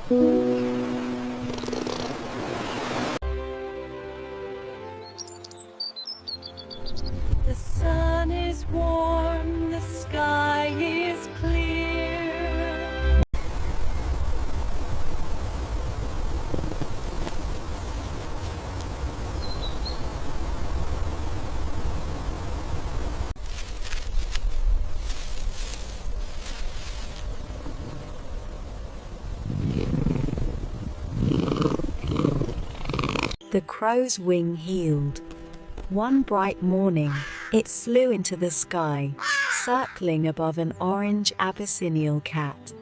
The sun is warm, the sky is clear. The crow's wing healed. One bright morning, it flew into the sky, circling above an orange Abyssinian cat.